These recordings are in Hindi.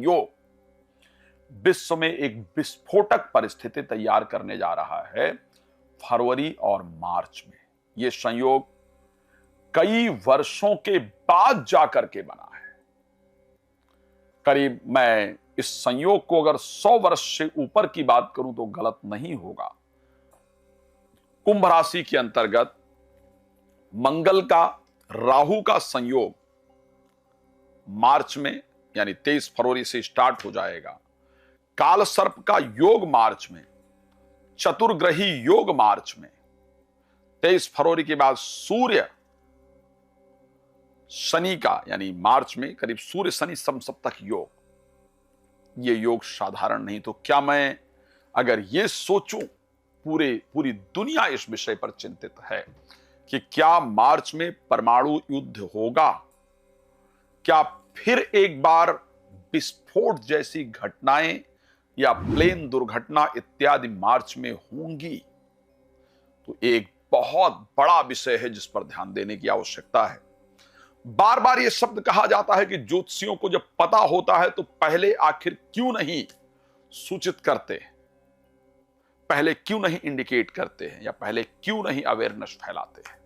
संयोग विश्व में एक विस्फोटक परिस्थिति तैयार करने जा रहा है फरवरी और मार्च में। यह संयोग कई वर्षों के बाद जाकर के बना है। करीब मैं इस संयोग को अगर 100 वर्ष से ऊपर की बात करूं तो गलत नहीं होगा। कुंभ राशि के अंतर्गत मंगल का राहु का संयोग मार्च में यानी 23 फरवरी से स्टार्ट हो जाएगा। काल सर्प का योग मार्च में, चतुर्ग्रही योग मार्च में, 23 फरवरी के बाद सूर्य शनि का यानी मार्च में करीब सूर्य शनि समसप्तक योग। ये योग साधारण नहीं। तो क्या मैं अगर ये सोचूं, पूरी दुनिया इस विषय पर चिंतित है कि क्या मार्च में परमाणु युद्ध होगा, क्या फिर एक बार विस्फोट जैसी घटनाएं या प्लेन दुर्घटना इत्यादि मार्च में होंगी, तो एक बहुत बड़ा विषय है जिस पर ध्यान देने की आवश्यकता है। बार बार यह शब्द कहा जाता है कि ज्योतिषियों को जब पता होता है तो पहले आखिर क्यों नहीं सूचित करते, पहले क्यों नहीं इंडिकेट करते हैं, या पहले क्यों नहीं अवेयरनेस फैलाते हैं।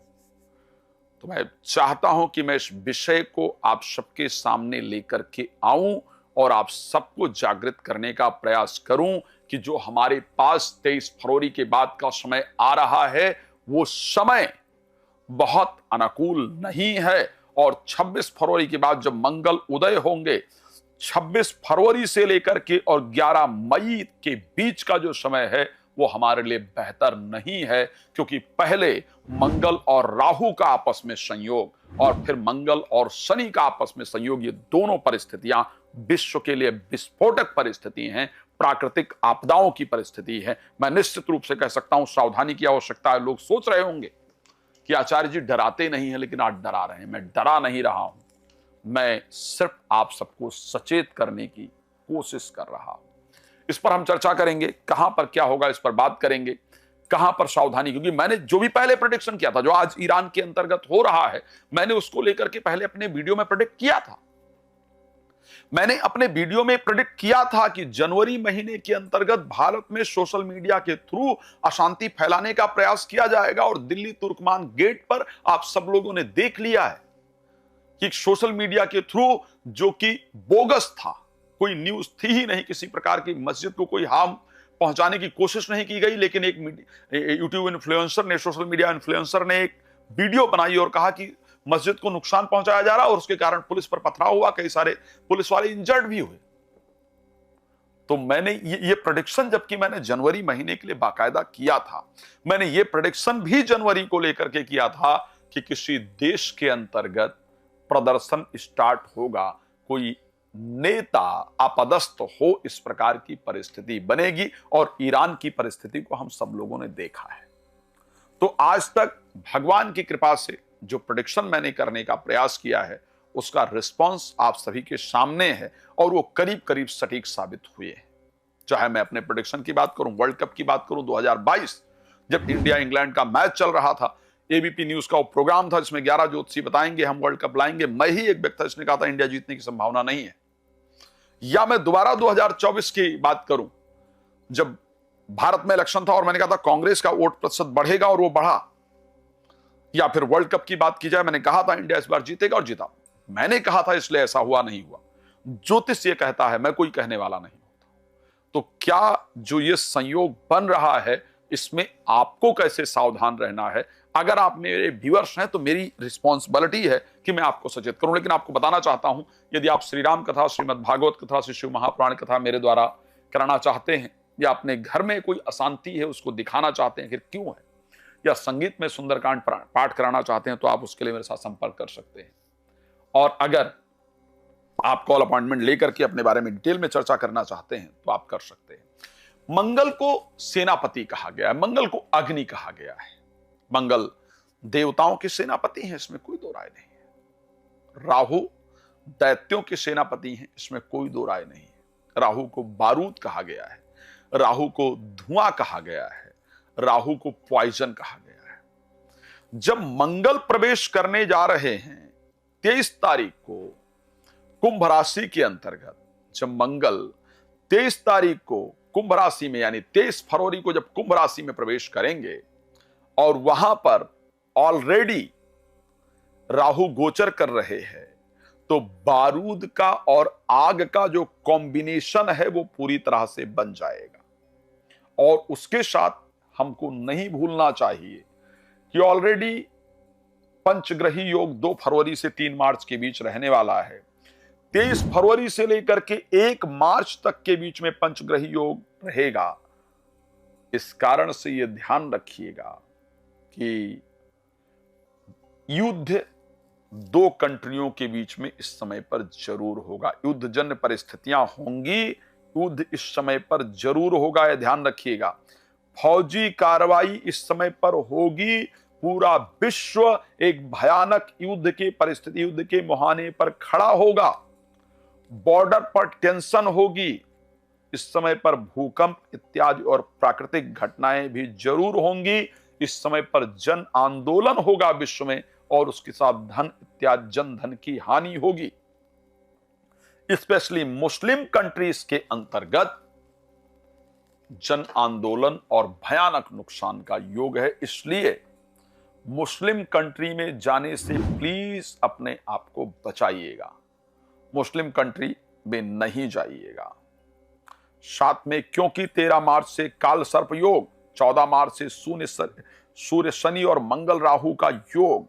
तो मैं चाहता हूं कि मैं इस विषय को आप सबके सामने लेकर के आऊं और आप सबको जागृत करने का प्रयास करूं कि जो हमारे पास 23 फरवरी के बाद का समय आ रहा है वो समय बहुत अनुकूल नहीं है। और 26 फरवरी के बाद जब मंगल उदय होंगे, 26 फरवरी से लेकर के और 11 मई के बीच का जो समय है वो हमारे लिए बेहतर नहीं है, क्योंकि पहले मंगल और राहु का आपस में संयोग और फिर मंगल और शनि का आपस में संयोग, ये दोनों परिस्थितियां विश्व के लिए विस्फोटक परिस्थिति हैं, प्राकृतिक आपदाओं की परिस्थिति है। मैं निश्चित रूप से कह सकता हूं सावधानी की आवश्यकता है। लोग सोच रहे होंगे कि आचार्य जी डराते नहीं है, लेकिन आज डरा रहे हैं। मैं डरा नहीं रहा हूं, मैं सिर्फ आप सबको सचेत करने की कोशिश कर रहा हूं। इस पर हम चर्चा करेंगे, कहां पर क्या होगा इस पर बात करेंगे, कहां पर सावधानी, क्योंकि मैंने जो भी पहले प्रेडिक्शन किया था, जो आज ईरान के अंतर्गत हो रहा है, मैंने उसको लेकर के पहले अपने वीडियो में प्रेडिक्ट किया था। मैंने अपने वीडियो में प्रेडिक्ट किया था कि जनवरी महीने के अंतर्गत भारत में सोशल मीडिया के थ्रू अशांति फैलाने का प्रयास किया जाएगा। और दिल्ली तुर्कमान गेट पर आप सब लोगों ने देख लिया है कि सोशल मीडिया के थ्रू, जो कि बोगस था, कोई न्यूज थी ही नहीं, किसी प्रकार की मस्जिद को कोई हार्म पहुंचाने की कोशिश नहीं की गई, लेकिन एक यूट्यूब इन्फ्लुएंसर ने, सोशल मीडिया इन्फ्लुएंसर ने एक वीडियो बनाई और कहा कि मस्जिद को नुकसान पहुंचाया जा रहा और उसके कारण पुलिस पर पथराव हुआ, कई सारे पुलिस वाले इंजर्ड भी हुए। तो मैंने ये प्रेडिक्शन, जबकि मैंने जनवरी महीने के लिए बाकायदा किया था, मैंने ये प्रेडिक्शन भी जनवरी को लेकर के किया था कि किसी देश के अंतर्गत प्रदर्शन स्टार्ट होगा, कोई नेता अपदस्थ हो, इस प्रकार की परिस्थिति बनेगी। और ईरान की परिस्थिति को हम सब लोगों ने देखा है। तो आज तक भगवान की कृपा से जो प्रेडिक्शन मैंने करने का प्रयास किया है उसका रिस्पांस आप सभी के सामने है और वो करीब करीब सटीक साबित हुए हैं। चाहे मैं अपने प्रेडिक्शन की बात करूं, वर्ल्ड कप की बात करूं, 2022 जब इंडिया इंग्लैंड का मैच चल रहा था, एबीपी न्यूज का वो प्रोग्राम था जिसमें 11 ज्योतिषी बताएंगे हम वर्ल्ड कप लाएंगे, मैं ही एक व्यक्ति जिसने कहा था इंडिया जीतने की संभावना नहीं है। या मैं दोबारा 2024 की बात करूं, जब भारत में इलेक्शन था और मैंने कहा था कांग्रेस का वोट प्रतिशत बढ़ेगा और वो बढ़ा। या फिर वर्ल्ड कप की बात की जाए, मैंने कहा था इंडिया इस बार जीतेगा और जीता। मैंने कहा था इसलिए ऐसा हुआ, नहीं हुआ। ज्योतिष ये कहता है, मैं कोई कहने वाला नहीं होता। तो क्या जो ये संयोग बन रहा है इसमें आपको कैसे सावधान रहना है? अगर आप मेरे व्यूअर्स हैं तो मेरी रिस्पॉन्सिबिलिटी है कि मैं आपको सचेत करूं। लेकिन आपको बताना चाहता हूं, यदि आप श्री राम कथा, श्रीमद् भागवत कथा, श्री शिव महापुराण कथा मेरे द्वारा कराना चाहते हैं, या अपने घर में कोई अशांति है उसको दिखाना चाहते हैं, फिर क्यों है, या संगीत में सुंदरकांड पाठ कराना चाहते हैं, तो आप उसके लिए मेरे साथ संपर्क कर सकते हैं। और अगर आप कॉल अपॉइंटमेंट लेकर के अपने बारे में डिटेल में चर्चा करना चाहते हैं तो आप कर सकते हैं। मंगल को सेनापति कहा गया है, मंगल को अग्नि कहा गया है। मंगल देवताओं के सेनापति हैं, इसमें कोई दो राय नहीं है। राहु दैत्यों के सेनापति हैं, इसमें कोई दो राय नहीं है। राहु को बारूद कहा गया है, राहु को धुआं कहा गया है, राहु को पॉइजन कहा गया है। जब मंगल प्रवेश करने जा रहे हैं 23 तारीख को कुंभ राशि के अंतर्गत, जब मंगल 23 तारीख को कुंभ राशि में, यानी 23 फरवरी को जब कुंभ राशि में प्रवेश करेंगे और वहां पर ऑलरेडी राहु गोचर कर रहे हैं, तो बारूद का और आग का जो कॉम्बिनेशन है वो पूरी तरह से बन जाएगा। और उसके साथ हमको नहीं भूलना चाहिए कि ऑलरेडी पंचग्रही योग 2 फरवरी से 3 मार्च के बीच रहने वाला है। 23 फरवरी से लेकर के 1 मार्च तक के बीच में पंचग्रही योग रहेगा। इस कारण से यह ध्यान रखिएगा कि युद्ध 2 कंट्रियों के बीच में इस समय पर जरूर होगा। युद्धजन्य परिस्थितियां होंगी, युद्ध इस समय पर जरूर होगा, यह ध्यान रखिएगा। फौजी कार्रवाई इस समय पर होगी। पूरा विश्व एक भयानक युद्ध की परिस्थिति, युद्ध के मुहाने पर खड़ा होगा। बॉर्डर पर टेंशन होगी। इस समय पर भूकंप इत्यादि और प्राकृतिक घटनाएं भी जरूर होंगी। इस समय पर जन आंदोलन होगा विश्व में, और उसके साथ धन इत्यादि जन धन की हानि होगी। स्पेशली मुस्लिम कंट्रीज के अंतर्गत जन आंदोलन और भयानक नुकसान का योग है। इसलिए मुस्लिम कंट्री में जाने से प्लीज अपने आप को बचाइएगा, मुस्लिम कंट्री में नहीं जाइएगा। साथ में क्योंकि 13 मार्च से काल सर्प योग, 14 मार्च से सूर्य शनि और मंगल राहु का योग,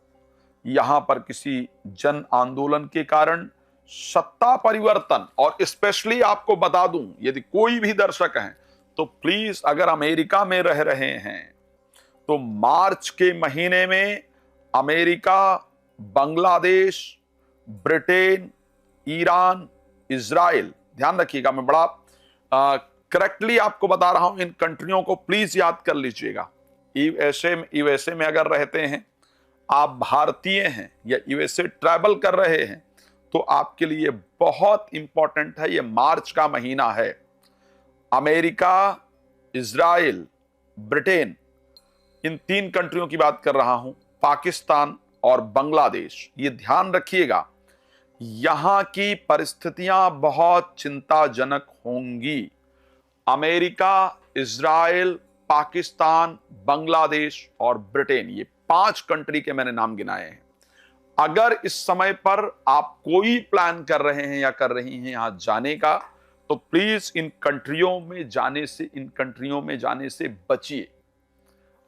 यहां पर किसी जन आंदोलन के कारण सत्ता परिवर्तन, और स्पेशली आपको बता दूं, यदि कोई भी दर्शक हैं तो प्लीज अगर अमेरिका में रह रहे हैं तो मार्च के महीने में America, Bangladesh, Britain, Iran, Israel, ध्यान रखिएगा, मैं बड़ा करेक्टली आपको बता रहा हूं, इन कंट्रियों को प्लीज याद कर लीजिएगा। यूएसए में अगर रहते हैं, आप भारतीय हैं या यूएसए ट्रैवल कर रहे हैं, तो आपके लिए बहुत इंपॉर्टेंट है, ये मार्च का महीना है। अमेरिका, इजराइल, ब्रिटेन, इन 3 कंट्रियों की बात कर रहा हूं, पाकिस्तान और बांग्लादेश, ये ध्यान रखिएगा, यहां की परिस्थितियां बहुत चिंताजनक होंगी। अमेरिका, इजराइल, पाकिस्तान, बांग्लादेश और ब्रिटेन, ये 5 कंट्री के मैंने नाम गिनाए हैं। अगर इस समय पर आप कोई प्लान कर रहे हैं या कर रही हैं यहां जाने का, तो प्लीज इन कंट्रियों में जाने से बचिए।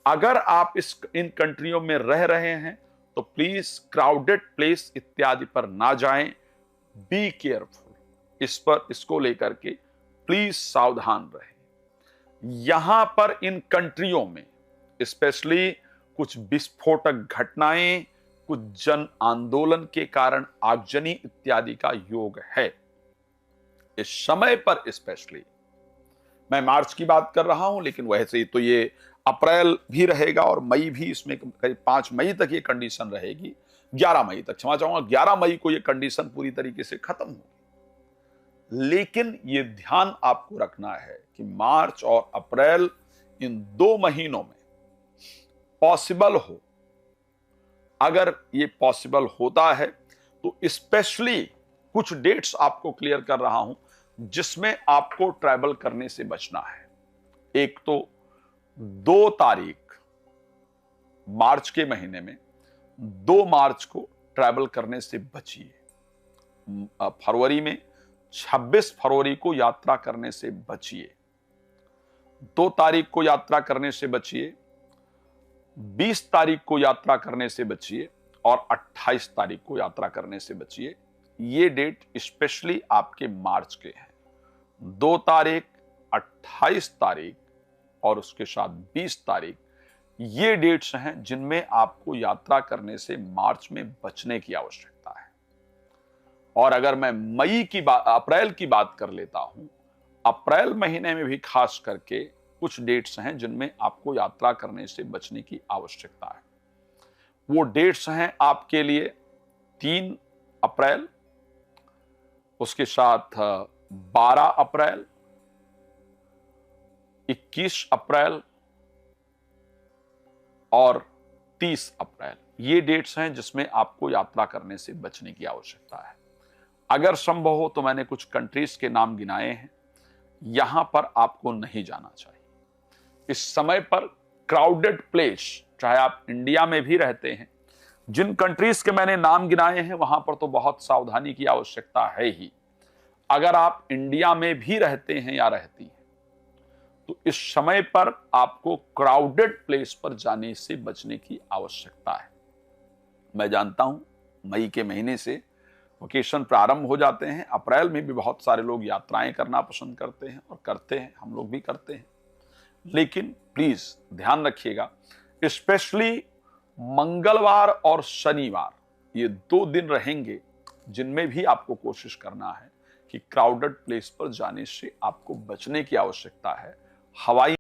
अगर आप इन कंट्रियों में रह रहे हैं तो प्लीज क्राउडेड प्लेस इत्यादि पर ना जाएं। बी केयरफुल, इसको लेकर के प्लीज सावधान रहें। यहां पर इन कंट्रियों में स्पेशली कुछ विस्फोटक घटनाएं, कुछ जन आंदोलन के कारण आगजनी इत्यादि का योग है। इस समय पर स्पेशली मैं मार्च की बात कर रहा हूं, लेकिन वैसे ही तो ये अप्रैल भी रहेगा और मई भी, इसमें करीब 5 मई तक ये कंडीशन रहेगी। 11 मई तक, क्षमा चाहूंगा, 11 मई को ये कंडीशन पूरी तरीके से खत्म होगी। लेकिन ये ध्यान आपको रखना है कि मार्च और अप्रैल, इन 2 महीनों में पॉसिबल हो, अगर ये पॉसिबल होता है तो स्पेशली कुछ डेट्स आपको क्लियर कर रहा हूं जिसमें आपको ट्रैवल करने से बचना है। एक तो 2 तारीख मार्च के महीने में, 2 मार्च को ट्रैवल करने से बचिए। फरवरी में 26 फरवरी को यात्रा करने से बचिए। 2 तारीख को यात्रा करने से बचिए, 20 तारीख को यात्रा करने से बचिए और 28 तारीख को यात्रा करने से बचिए। ये डेट स्पेशली आपके मार्च के हैं। 2 तारीख, 28 तारीख और उसके साथ 20 तारीख, ये डेट्स हैं जिनमें आपको यात्रा करने से मार्च में बचने की आवश्यकता है। और अगर मैं अप्रैल की बात कर लेता हूं, अप्रैल महीने में भी खास करके कुछ डेट्स हैं जिनमें आपको यात्रा करने से बचने की आवश्यकता है। वो डेट्स हैं आपके लिए 3 अप्रैल, उसके साथ 12 अप्रैल, 21 अप्रैल और 30 अप्रैल। ये डेट्स हैं जिसमें आपको यात्रा करने से बचने की आवश्यकता है। अगर संभव हो तो मैंने कुछ कंट्रीज के नाम गिनाए हैं, यहां पर आपको नहीं जाना चाहिए। इस समय पर क्राउडेड प्लेस, चाहे आप इंडिया में भी रहते हैं, जिन कंट्रीज के मैंने नाम गिनाए हैं वहां पर तो बहुत सावधानी की आवश्यकता है ही। अगर आप इंडिया में भी रहते हैं या रहती हैं तो इस समय पर आपको क्राउडेड प्लेस पर जाने से बचने की आवश्यकता है। मैं जानता हूं मई के महीने से वेकेशन प्रारंभ हो जाते हैं, अप्रैल में भी बहुत सारे लोग यात्राएं करना पसंद करते हैं और करते हैं, हम लोग भी करते हैं। लेकिन प्लीज ध्यान रखिएगा, स्पेशली मंगलवार और शनिवार, ये 2 दिन रहेंगे जिनमें भी आपको कोशिश करना है कि क्राउडेड प्लेस पर जाने से आपको बचने की आवश्यकता है। हवाई